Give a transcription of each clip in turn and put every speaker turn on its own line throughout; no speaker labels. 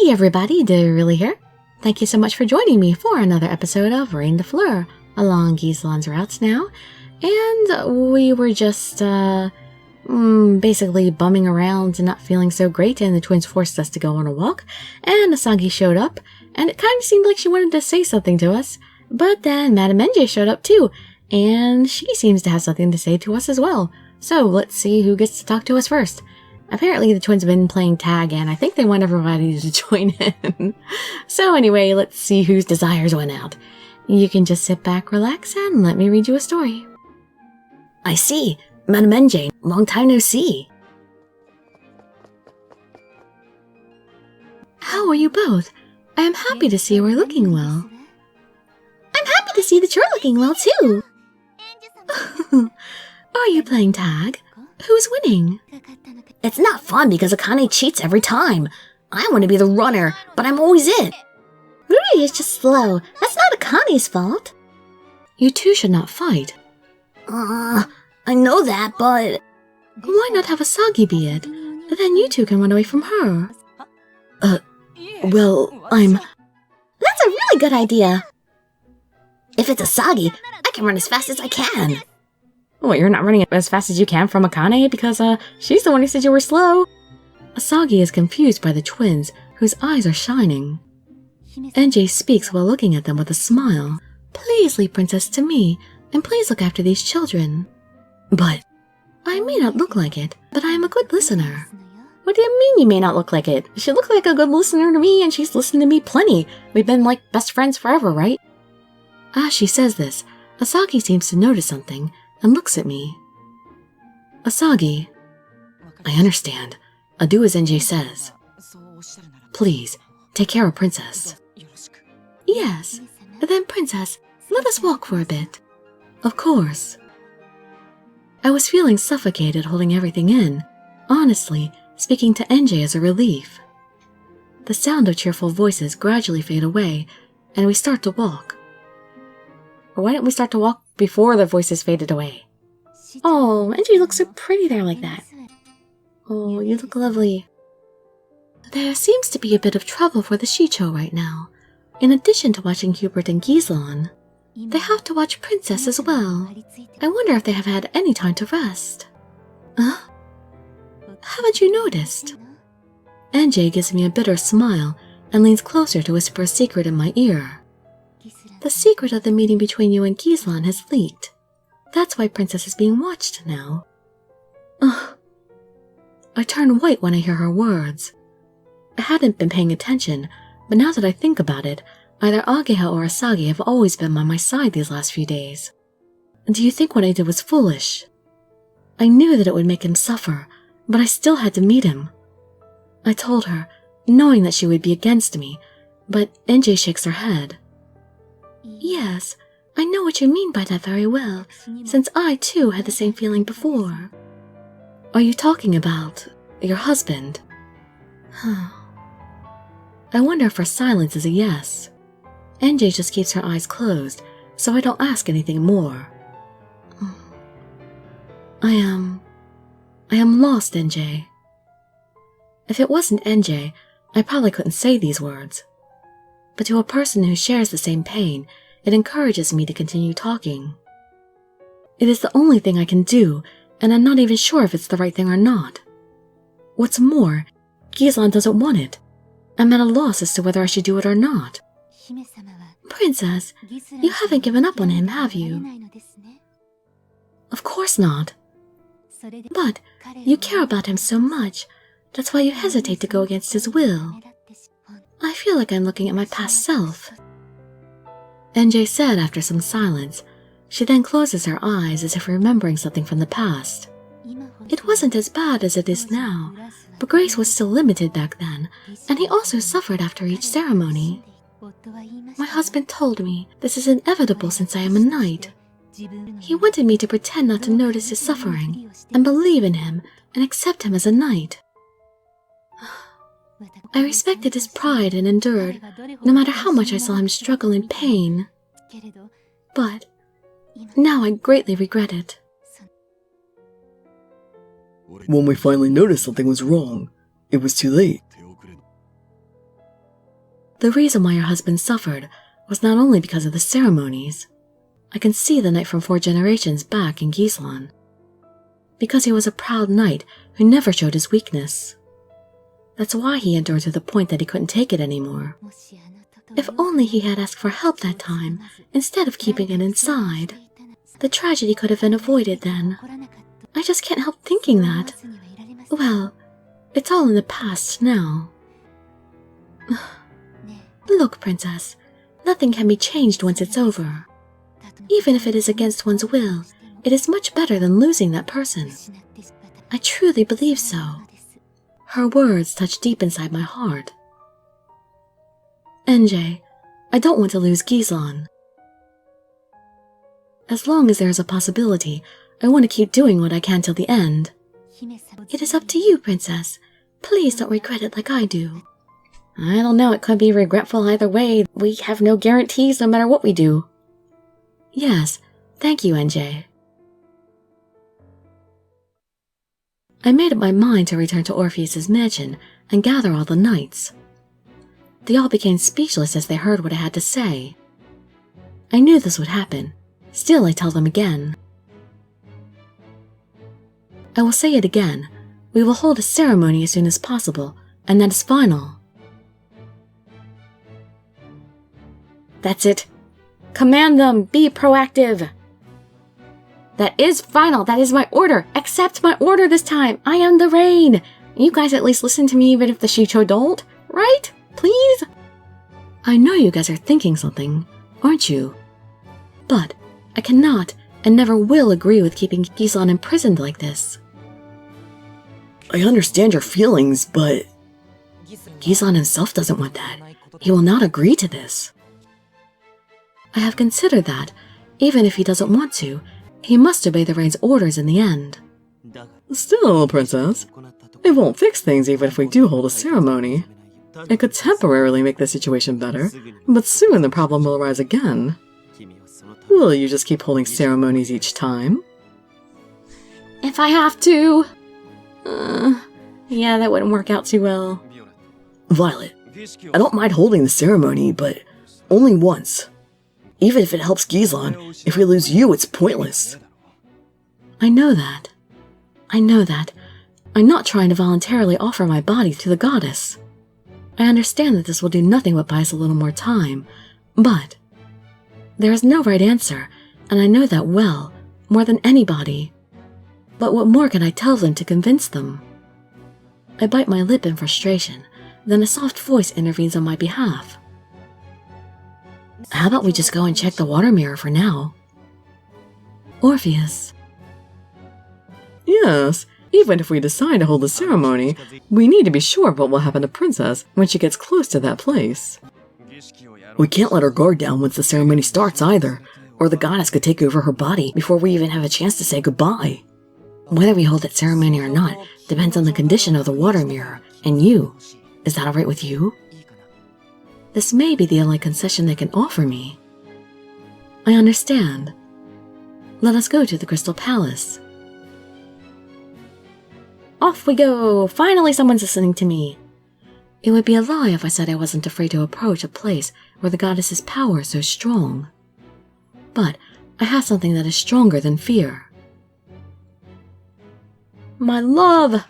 Hey everybody, Dirili here. Thank you so much for joining me for another episode of Reine Des Fleurs along Ghislain's routes now. And we were just, basically bumming around and not feeling so great, and the twins forced us to go on a walk, and Asagi showed up, and it kind of seemed like she wanted to say something to us, but then Madame NJ showed up too, and she seems to have something to say to us as well. So let's see who gets to talk to us first. Apparently the twins have been playing tag, and I think they want everybody to join in. So anyway, let's see whose desires went out. You can just sit back, relax, and let me read you a story. I see. Madame NJ, long time no see. How are you both? I am happy to see you are looking well. I'm happy to see that you're looking well too. Are you playing tag? Who's winning? It's not fun because Akane cheats every time. I want to be the runner, but I'm always it. Ruri is just slow. That's not Akane's fault. You two should not fight. I know that, but... Why not have Asagi be it? Then you two can run away from her. Well, I'm... That's a really good idea. If it's Asagi, I can run as fast as I can. What, you're not running as fast as you can from Akane because, she's the one who said you were slow? Asagi is confused by the twins, whose eyes are shining. NJ speaks while looking at them with a smile. Please leave Princess to me, and please look after these children. But I may not look like it, but I am a good listener. What do you mean you may not look like it? She looks like a good listener to me, and she's listened to me plenty. We've been like best friends forever, right? As she says this, Asagi seems to notice something, and looks at me. Asagi, I understand. I'll do as NJ says. Please, take care of Princess. Yes, then Princess, let us walk for a bit. Of course. I was feeling suffocated holding everything in. Honestly, speaking to NJ is a relief. The sound of cheerful voices gradually fade away, and we start to walk. Or why didn't we start to walk before the voices faded away? Oh, NJ looks so pretty there like that. Oh, you look lovely. There seems to be a bit of trouble for the Shicho right now. In addition to watching Hubert and Ghislain, they have to watch Princess as well. I wonder if they have had any time to rest. Haven't you noticed? NJ gives me a bitter smile and leans closer to whisper a secret in my ear. The secret of the meeting between you and Ghislain has leaked. That's why Princess is being watched now. I turn white when I hear her words. I hadn't been paying attention, but now that I think about it, either Ageha or Asagi have always been by my side these last few days. Do you think what I did was foolish? I knew that it would make him suffer, but I still had to meet him. I told her, knowing that she would be against me, but NJ shakes her head. Yes, I know what you mean by that very well, since I too had the same feeling before. Are you talking about your husband? I wonder if her silence is a yes. NJ just keeps her eyes closed, so I don't ask anything more. I am lost, NJ. If it wasn't NJ, I probably couldn't say these words. But to a person who shares the same pain, it encourages me to continue talking. It is the only thing I can do, and I'm not even sure if it's the right thing or not. What's more, Ghislain doesn't want it. I'm at a loss as to whether I should do it or not. Princess, you haven't given up on him, have you? Of course not. But you care about him so much, that's why you hesitate to go against his will. I feel like I'm looking at my past self. NJ said after some silence. She then closes her eyes as if remembering something from the past. It wasn't as bad as it is now, but Grace was still limited back then, and he also suffered after each ceremony. My husband told me this is inevitable since I am a knight. He wanted me to pretend not to notice his suffering, and believe in him, and accept him as a knight. I respected his pride and endured, no matter how much I saw him struggle in pain. But now I greatly regret it.
When we finally noticed something was wrong, it was too late.
The reason why your husband suffered was not only because of the ceremonies. I can see the knight from 4 generations back in Ghislain. Because he was a proud knight who never showed his weakness. That's why he endured to the point that he couldn't take it anymore. If only he had asked for help that time, instead of keeping it inside. The tragedy could have been avoided then. I just can't help thinking that. Well, it's all in the past now. Look, Princess, nothing can be changed once it's over. Even if it is against one's will, it is much better than losing that person. I truly believe so. Her words touch deep inside my heart. NJ, I don't want to lose Ghislain. As long as there is a possibility, I want to keep doing what I can till the end. It is up to you, Princess. Please don't regret it like I do. I don't know, it could be regretful either way. We have no guarantees no matter what we do. Yes, thank you, NJ. I made up my mind to return to Orpheus's mansion and gather all the knights. They all became speechless as they heard what I had to say. I knew this would happen. Still, I tell them again. I will say it again. We will hold a ceremony as soon as possible, and that is final. That's it. Command them, be proactive. That is final, that is my order. Accept my order this time. I am the Reine. You guys at least listen to me even if the Shicho don't, right? Please? I know you guys are thinking something, aren't you? But I cannot and never will agree with keeping Ghislain imprisoned like this. I understand your feelings, but Ghislain himself doesn't want that. He will not agree to this. I have considered that, even if he doesn't want to, he must obey the Reine's orders in the end. Still, Princess, it won't fix things even if we do hold a ceremony. It could temporarily make the situation better, but soon the problem will arise again. Will you just keep holding ceremonies each time? If I have to. Yeah, that wouldn't work out too well. Violet, I don't mind holding the ceremony, but only once. Even if it helps Ghislain, if we lose you, it's pointless. I know that. I'm not trying to voluntarily offer my body to the goddess. I understand that this will do nothing but buy us a little more time, but there is no right answer, and I know that well, more than anybody. But what more can I tell them to convince them? I bite my lip in frustration, then a soft voice intervenes on my behalf. How about we just go and check the water mirror for now? Orpheus. Yes, even if we decide to hold a ceremony, we need to be sure of what will happen to Princess when she gets close to that place. We can't let her guard down once the ceremony starts either, or the goddess could take over her body before we even have a chance to say goodbye. Whether we hold that ceremony or not depends on the condition of the water mirror, and you. Is that alright with you? This may be the only concession they can offer me. I understand. Let us go to the Crystal Palace. Off we go! Finally someone's listening to me! It would be a lie if I said I wasn't afraid to approach a place where the goddess's power is so strong. But I have something that is stronger than fear. My love!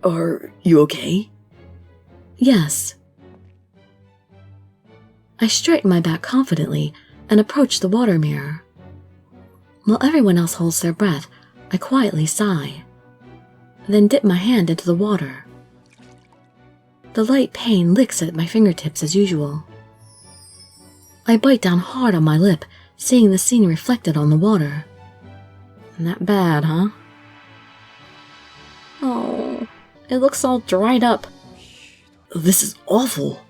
Are you okay? Yes. I straighten my back confidently and approach the water mirror. While everyone else holds their breath, I quietly sigh, then dip my hand into the water. The light pain licks at my fingertips as usual. I bite down hard on my lip, seeing the scene reflected on the water. Not bad, huh? Oh, it looks all dried up. This is awful.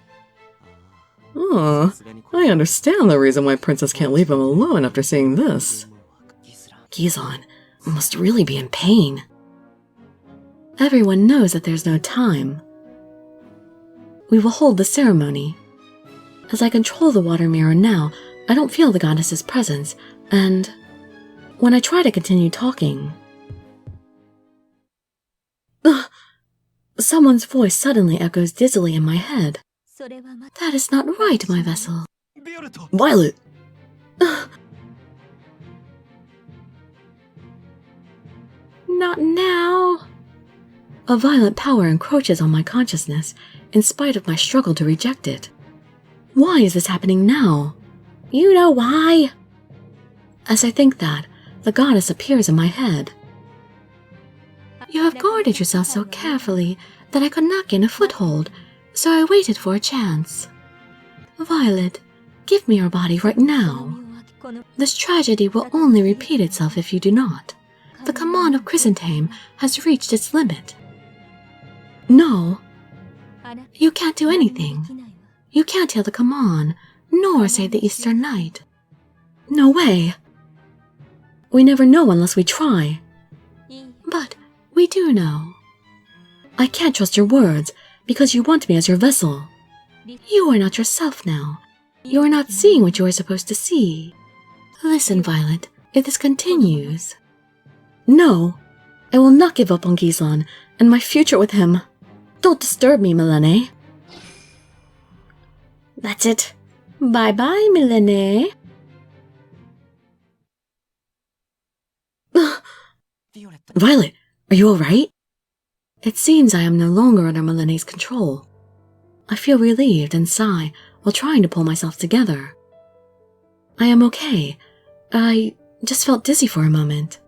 I understand the reason why Princess can't leave him alone after seeing this. Ghislain must really be in pain. Everyone knows that there's no time. We will hold the ceremony. As I control the water mirror now, I don't feel the goddess's presence, and when I try to continue talking, someone's voice suddenly echoes dizzily in my head. That is not right, my vessel. Violet! Not now. A violent power encroaches on my consciousness, in spite of my struggle to reject it. Why is this happening now? You know why. As I think that, the goddess appears in my head. You have guarded yourself so carefully that I could not gain a foothold, so I waited for a chance. Violet, give me your body right now. This tragedy will only repeat itself if you do not. The command of Chrysantheme has reached its limit. No, you can't do anything. You can't heal the command, nor save the Eastern Night. No way. We never know unless we try. But we do know. I can't trust your words because you want me as your vessel. You are not yourself now. You are not seeing what you are supposed to see. Listen, Violet, if this continues... No, I will not give up on Ghislain and my future with him. Don't disturb me, Milene. That's it. Bye-bye, Milene. Violet, are you alright? It seems I am no longer under Milene's control. I feel relieved and sigh while trying to pull myself together. I am okay. I just felt dizzy for a moment.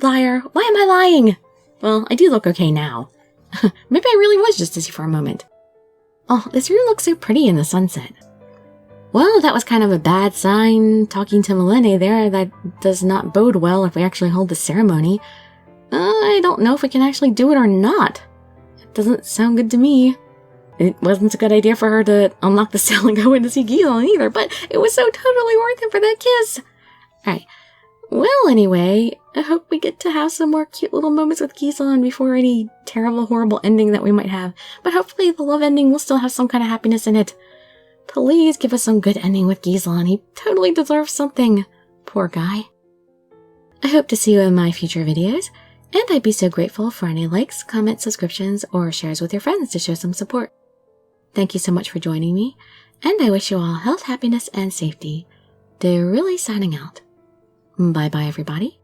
Liar, why am I lying? Well, I do look okay now. Maybe I really was just dizzy for a moment. Oh, this room looks so pretty in the sunset. Well, that was kind of a bad sign talking to Milene there. That does not bode well if we actually hold the ceremony. I don't know if we can actually do it or not. It doesn't sound good to me. It wasn't a good idea for her to unlock the cell and go in to see Ghislain either, but it was so totally worth it for that kiss. Alright. Well, anyway, I hope we get to have some more cute little moments with Ghislain before any terrible, horrible ending that we might have. But hopefully the love ending will still have some kind of happiness in it. Please give us some good ending with Ghislain. He totally deserves something. Poor guy. I hope to see you in my future videos, and I'd be so grateful for any likes, comments, subscriptions, or shares with your friends to show some support. Thank you so much for joining me, and I wish you all health, happiness, and safety. Dirili signing out. Bye-bye, everybody.